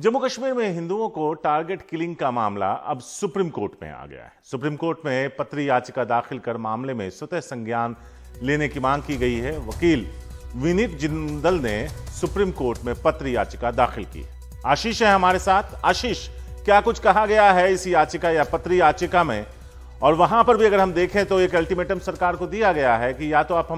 जम्मू कश्मीर में हिंदुओं को टारगेट किलिंग का मामला अब सुप्रीम कोर्ट में आ गया है। सुप्रीम कोर्ट में पत्री याचिका दाखिल कर मामले में स्वतः संज्ञान लेने की मांग की गई है। वकील विनीत जिंदल ने सुप्रीम कोर्ट में पत्र याचिका दाखिल की है। आशीष है हमारे साथ। आशीष, क्या कुछ कहा गया है इस याचिका या पत्र याचिका में? और वहां पर भी अगर हम देखें तो एक अल्टीमेटम सरकार को दिया गया है कि या तो आप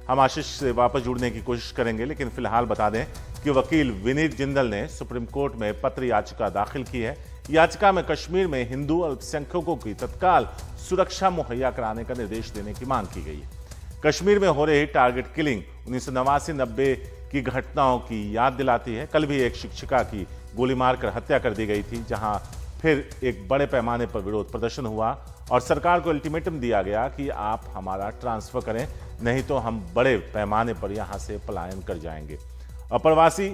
हम आशीष से वापस जुड़ने की कोशिश करेंगे, लेकिन फिलहाल बता दें कि वकील विनीत जिंदल ने सुप्रीम कोर्ट में पत्र याचिका दाखिल की है। याचिका में कश्मीर में हिंदू अल्पसंख्यकों की तत्काल सुरक्षा मुहैया कराने का निर्देश देने की मांग की गई है। कश्मीर में हो रही टारगेट किलिंग 1989-90 की घटनाओं की याद दिलाती है। कल भी एक शिक्षिका की गोली मारकर हत्या कर दी गई थी, जहां फिर एक बड़े पैमाने पर विरोध प्रदर्शन हुआ और सरकार को अल्टीमेटम दिया गया कि आप हमारा ट्रांसफर करें, नहीं तो हम बड़े पैमाने पर यहां से पलायन कर जाएंगे। अप्रवासी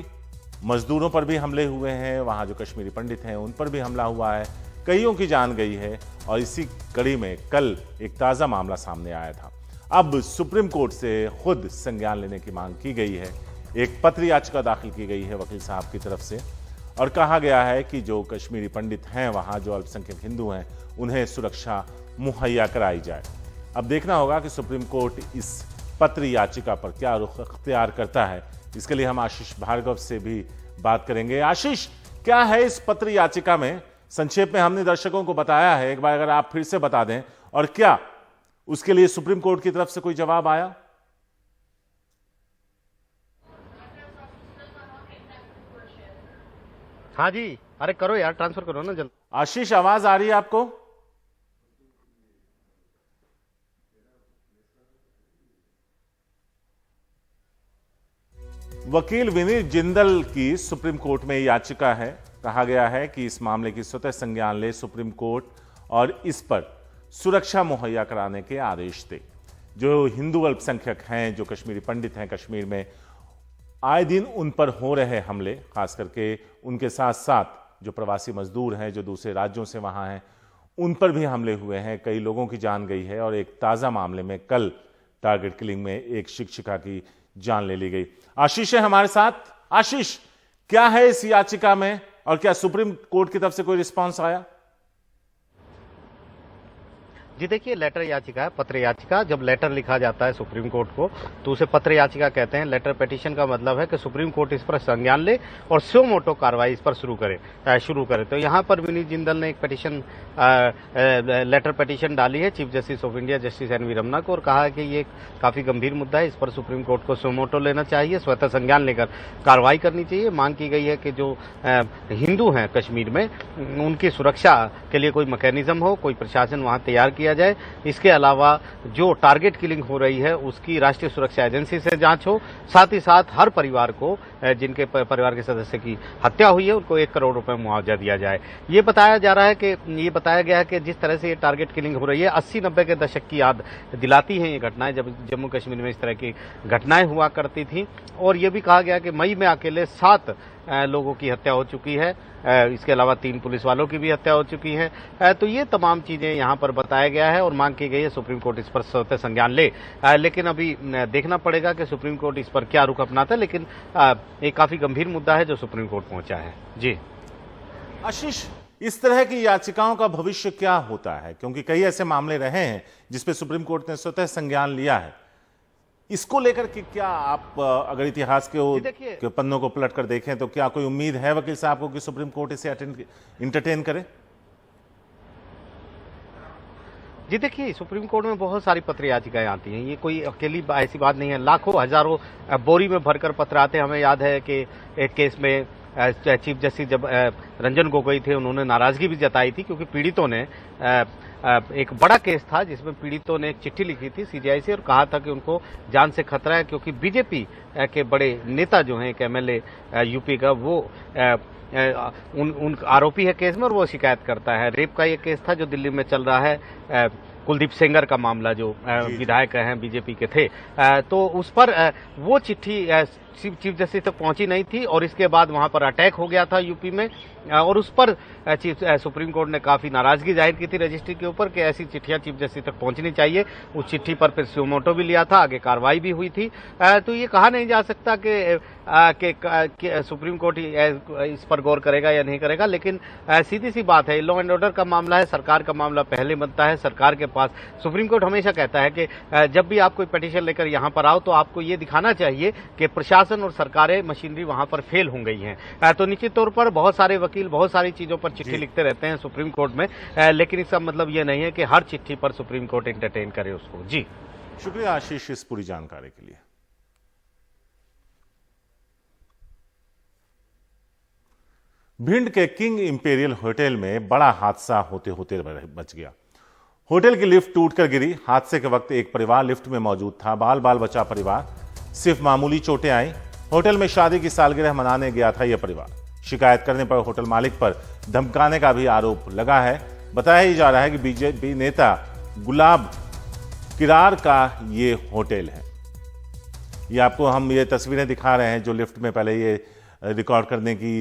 मजदूरों पर भी हमले हुए हैं, वहां जो कश्मीरी पंडित हैं उन पर भी हमला हुआ है, कईयों की जान गई है। और इसी कड़ी में कल एक ताजा मामला सामने आया था। अब सुप्रीम कोर्ट से खुद संज्ञान लेने की मांग की गई है। एक पत्र याचिका दाखिल की गई है वकील साहब की तरफ से और कहा गया है कि जो कश्मीरी पंडित हैं, वहां जो अल्पसंख्यक हिंदू हैं, उन्हें सुरक्षा मुहैया कराई जाए। अब देखना होगा कि सुप्रीम कोर्ट इस पत्र याचिका पर क्या रुख अख्तियार करता है। इसके लिए हम आशीष भार्गव से भी बात करेंगे। आशीष, क्या है इस पत्र याचिका में? संक्षेप में हमने दर्शकों को बताया है, एक बार अगर आप फिर से बता दें। और क्या उसके लिए सुप्रीम कोर्ट की तरफ से कोई जवाब आया? हाँ जी, अरे करो यार, ट्रांसफर करो ना जल्द। आशीष, आवाज आ रही है आपको? वकील विनीत जिंदल की सुप्रीम कोर्ट में याचिका है। कहा गया है कि इस मामले की स्वतः संज्ञान ले सुप्रीम कोर्ट और इस पर सुरक्षा मुहैया कराने के आदेश दे। जो हिंदू अल्पसंख्यक हैं, जो कश्मीरी पंडित हैं, कश्मीर में आए दिन उन पर हो रहे हमले, खास करके उनके साथ साथ जो प्रवासी मजदूर हैं, जो दूसरे राज्यों से वहां हैं, उन पर भी हमले हुए हैं, कई लोगों की जान गई है। और एक ताजा मामले में कल टारगेट किलिंग में एक शिक्षिका की जान ले ली गई। आशीष है हमारे साथ। आशीष, क्या है इस याचिका में और क्या सुप्रीम कोर्ट की तरफ से कोई रिस्पांस आया? जी देखिए, लेटर याचिका है, पत्र याचिका। जब लेटर लिखा जाता है सुप्रीम कोर्ट को तो उसे पत्र याचिका कहते हैं। लेटर पिटीशन का मतलब है कि सुप्रीम कोर्ट इस पर संज्ञान ले और स्यो मोटो कार्रवाई इस पर शुरू करे। तो यहाँ पर विनीत जिंदल ने एक पिटीशन, लेटर पिटीशन डाली है chief justice of India justice N V. Ramana को और कहा है कि ये काफी गंभीर मुद्दा है, इस पर सुप्रीम कोर्ट को स्यो मोटो लेना चाहिए, स्वतः संज्ञान लेकर कार्रवाई करनी चाहिए। मांग की गई है कि जो हिंदू हैं कश्मीर में, उनकी सुरक्षा के लिए कोई मैकेनिज्म हो, कोई प्रशासन वहां तैयार किया जाए। इसके अलावा जो टारगेट किलिंग हो रही है उसकी राष्ट्रीय सुरक्षा एजेंसी से जांच हो। साथ ही साथ हर परिवार को, जिनके परिवार के सदस्य की हत्या हुई है, उनको 1 करोड़ रुपए मुआवजा दिया जाए। ये बताया गया है कि जिस तरह से ये टारगेट किलिंग हो रही है 80-90 के दशक की याद दिलाती हैं ये घटनाएं, जब जम्मू कश्मीर में इस तरह की घटनाएं हुआ करती थी। और ये भी कहा गया कि मई में अकेले 7 लोगों की हत्या हो चुकी है। इसके अलावा 3 पुलिस वालों की भी हत्या हो चुकी है। तो ये तमाम चीजें यहाँ पर बताया गया है और मांग की गई है सुप्रीम कोर्ट इस पर स्वतः संज्ञान ले। लेकिन अभी देखना पड़ेगा कि सुप्रीम कोर्ट इस पर क्या रुख अपनाता है। लेकिन एक काफी गंभीर मुद्दा है जो सुप्रीम कोर्ट पहुंचा है। जी आशीष, इस तरह की याचिकाओं का भविष्य क्या होता है? क्योंकि कई ऐसे मामले रहे हैं जिसपे सुप्रीम कोर्ट ने स्वतः संज्ञान लिया है। इसको लेकर के क्या आप अगर इतिहास के पन्नों को पलट कर देखें तो क्या कोई उम्मीद है वकील साहब को कि सुप्रीम कोर्ट इसे इंटरटेन करे? जी देखिए, सुप्रीम कोर्ट में बहुत सारी पत्र याचिकाएं आती हैं। ये कोई अकेली ऐसी बात नहीं है, लाखों हजारों बोरी में भरकर पत्र आते हैं। हमें याद है कि एक केस में चीफ जस्टिस जब रंजन गोगोई थे, उन्होंने नाराजगी भी जताई थी क्योंकि पीड़ितों ने एक बड़ा केस था जिसमें पीड़ितों ने एक चिट्ठी लिखी थी सीजीआई से और कहा था कि उनको जान से खतरा है, क्योंकि बीजेपी के बड़े नेता जो हैं, एक एमएलए यूपी का, वो उन आरोपी है केस में और वो शिकायत करता है। रेप का ये केस था जो दिल्ली में चल रहा है, कुलदीप सेंगर का मामला, जो विधायक हैं बीजेपी के थे। तो उस पर वो चिट्ठी चीफ जस्टिस तक पहुंची नहीं थी और इसके बाद वहां पर अटैक हो गया था यूपी में और उस पर सुप्रीम कोर्ट ने काफी नाराजगी जाहिर की थी रजिस्ट्री के ऊपर कि ऐसी चिट्ठियां चीफ जस्टिस तक पहुंचनी चाहिए। उस चिट्ठी पर फिर सुमोटो भी लिया था, आगे कार्रवाई भी हुई थी। तो ये कहा नहीं जा सकता कि सुप्रीम कोर्ट इस पर गौर करेगा या नहीं करेगा, लेकिन सीधी सी बात है, लॉ एंड ऑर्डर का मामला है, सरकार का मामला पहले बनता है सरकार के पास। सुप्रीम कोर्ट हमेशा कहता है कि जब भी आप कोई पिटीशन लेकर यहां पर आओ तो आपको ये दिखाना चाहिए कि प्रशासन और सरकारें मशीनरी वहां पर फेल हो गई हैं। तो निश्चित तौर पर बहुत सारे वकील बहुत सारी चीजों पर चिट्ठी लिखते रहते हैं सुप्रीम कोर्ट में, लेकिन इसका मतलब ये नहीं है कि हर चिट्ठी पर सुप्रीम कोर्ट एंटरटेन करे उसको। जी शुक्रिया आशीष इस पूरी जानकारी के लिए। भिंड के किंग इंपेरियल होटल में बड़ा हादसा होते होते बच गया। होटल की लिफ्ट टूटकर गिरी। हादसे के वक्त एक परिवार लिफ्ट में मौजूद था। बाल बाल बचा परिवार, सिर्फ मामूली चोटें आई। होटल में शादी की सालगिरह मनाने गया था यह परिवार। शिकायत करने पर होटल मालिक पर धमकाने का भी आरोप लगा है। बताया ही जा रहा है कि बीजेपी नेता गुलाब किरार का ये होटल है। ये आपको हम ये तस्वीरें दिखा रहे हैं जो लिफ्ट में पहले ये रिकॉर्ड करने की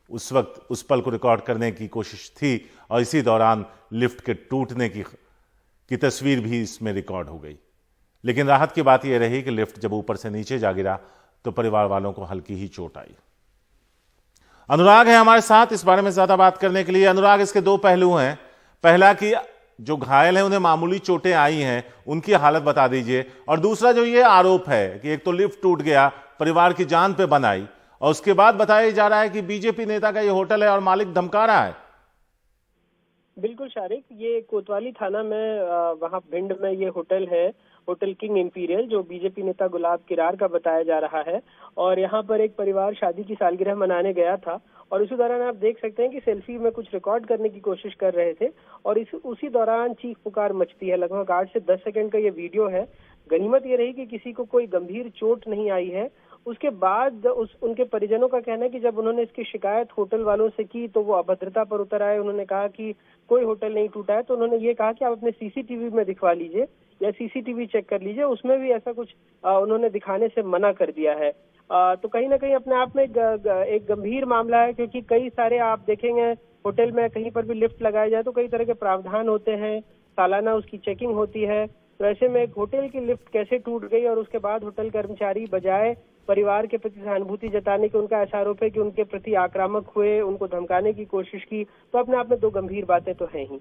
उस वक्त उस पल को रिकॉर्ड करने की कोशिश थी और इसी दौरान लिफ्ट के टूटने की तस्वीर भी इसमें रिकॉर्ड हो गई। लेकिन राहत की बात यह रही कि लिफ्ट जब ऊपर से नीचे जा गिरा तो परिवार वालों को हल्की ही चोट आई। अनुराग है हमारे साथ इस बारे में ज्यादा बात करने के लिए। अनुराग, इसके दो पहलू हैं। पहला कि जो घायल हैं उन्हें मामूली चोटें आई हैं, उनकी हालत बता दीजिए, और दूसरा जो ये आरोप है कि एक तो लिफ्ट टूट गया, परिवार की जान पे बन आई, और उसके बाद बताया जा रहा है कि बीजेपी नेता का ये होटल है और मालिक धमका रहा है। बिल्कुल शारिक, ये कोतवाली थाना में वहाँ भिंड में ये होटल है, होटल किंग इंपीरियल, जो बीजेपी नेता गुलाब किरार का बताया जा रहा है। और यहाँ पर एक परिवार शादी की सालगिरह मनाने गया था और उसी दौरान आप देख सकते हैं कि सेल्फी में कुछ रिकॉर्ड करने की कोशिश कर रहे थे और उसी दौरान चीख पुकार मचती है। लगभग 8 से 10 सेकंड का ये वीडियो है। गनीमत ये रही कि किसी को कोई गंभीर चोट नहीं आई है। उसके बाद उनके परिजनों का कहना है कि जब उन्होंने इसकी शिकायत होटल वालों से की तो वो अभद्रता पर उतर आए। उन्होंने कहा कि कोई होटल नहीं टूटा है, तो उन्होंने ये कहा कि आप अपने सीसीटीवी में दिखवा लीजिए या सीसीटीवी चेक कर लीजिए। उसमें भी ऐसा कुछ उन्होंने दिखाने से मना कर दिया है। तो कहीं ना कहीं अपने आप में एक गंभीर मामला है, क्योंकि कई सारे आप देखेंगे होटल में कहीं पर भी लिफ्ट लगाया जाए तो कई तरह के प्रावधान होते हैं, सालाना उसकी चेकिंग होती है। तो ऐसे में एक होटल की लिफ्ट कैसे टूट गई और उसके बाद होटल कर्मचारी बजाय परिवार के प्रति सहानुभूति जताने के, उनका ऐसा आरोप है कि उनके प्रति आक्रामक हुए, उनको धमकाने की कोशिश की। तो अपने आप में दो गंभीर बातें तो हैं ही।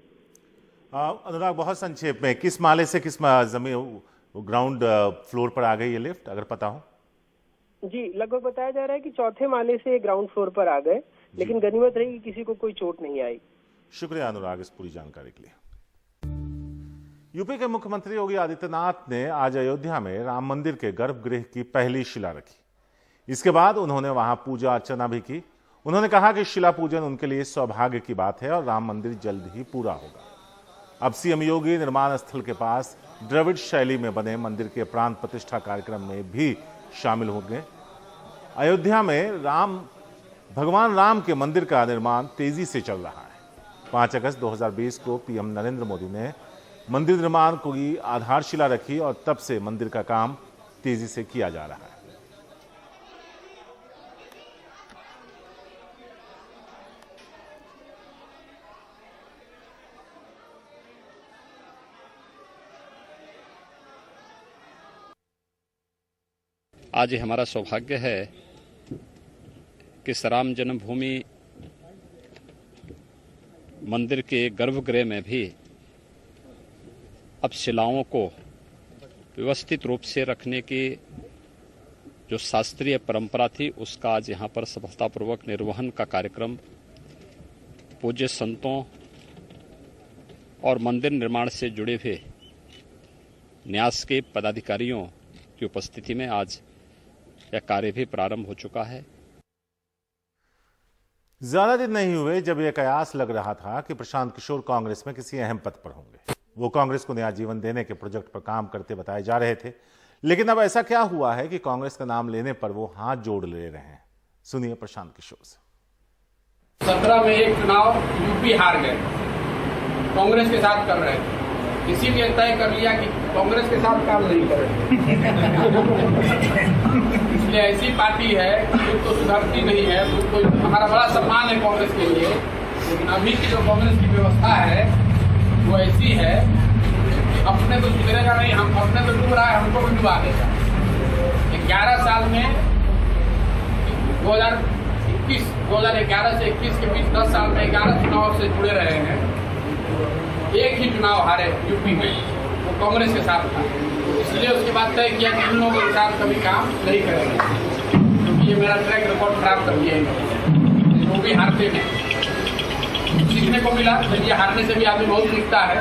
अनुराग, बहुत संक्षेप में किस माले से किस जमीन ग्राउंड फ्लोर पर आ गई ये लिफ्ट, अगर पता हो? जी, लगभग बताया जा रहा है कि चौथे माले से ग्राउंड फ्लोर पर आ गए, लेकिन गनीमत रही कि किसी को कोई चोट नहीं आई। शुक्रिया अनुराग इस पूरी जानकारी के लिए। यूपी के मुख्यमंत्री योगी आदित्यनाथ ने आज अयोध्या में राम मंदिर के गर्भगृह की पहली शिला रखी। इसके बाद उन्होंने वहां पूजा अर्चना भी की। उन्होंने कहा कि शिला पूजन उनके लिए सौभाग्य की बात है और राम मंदिर जल्द ही पूरा होगा। अब सीएम योगी निर्माण स्थल के पास द्रविड़ शैली में बने मंदिर के प्राण प्रतिष्ठा कार्यक्रम में भी शामिल होंगे। अयोध्या में भगवान राम के मंदिर का निर्माण तेजी से चल रहा है। 5 अगस्त 2020 को पीएम नरेंद्र मोदी ने मंदिर निर्माण की आधारशिला रखी और तब से मंदिर का काम तेजी से किया जा रहा है। आज हमारा सौभाग्य है कि राम जन्मभूमि मंदिर के गर्भगृह में भी अब शिलाओं को व्यवस्थित रूप से रखने की जो शास्त्रीय परंपरा थी उसका आज यहाँ पर सफलतापूर्वक निर्वहन का कार्यक्रम पूज्य संतों और मंदिर निर्माण से जुड़े हुए न्यास के पदाधिकारियों की उपस्थिति में आज यह कार्य भी प्रारंभ हो चुका है। ज्यादा दिन नहीं हुए जब यह कयास लग रहा था कि प्रशांत किशोर कांग्रेस में किसी अहम पद पर होंगे। वो कांग्रेस को नया जीवन देने के प्रोजेक्ट पर काम करते बताए जा रहे थे, लेकिन अब ऐसा क्या हुआ है कि कांग्रेस का नाम लेने पर वो हाथ जोड़ ले रहे हैं। सुनिए प्रशांत किशोर से। 17 में एक चुनाव यूपी हार गए, कांग्रेस के साथ कर रहे थे, इसीलिए तय कर लिया कि कांग्रेस के साथ काम नहीं करेंगे। इसलिए ऐसी पार्टी है खुद तो सुधरती नहीं है, खुद को हमारा बड़ा सम्मान है कांग्रेस के लिए, लेकिन अभी की जो कांग्रेस की व्यवस्था है वो ऐसी है कि अपने तो सुधरेगा नहीं, हम अपने तो डूब रहा है, हमको भी डुबा देगा। 11 साल में 2011 से 21 के बीच 10 साल में 11 चुनाव से जुड़े रहे हैं। एक ही चुनाव हारे यूपी में, वो कांग्रेस के साथ था। इसलिए उसके बाद तय किया कि इन लोगों के साथ कभी काम नहीं करेंगे, क्योंकि ये मेरा ट्रैक रिकॉर्ड खराब कर दिया है। वो भी हारते में सीखने को मिला, ये हारने से भी आदमी बहुत सीखता है।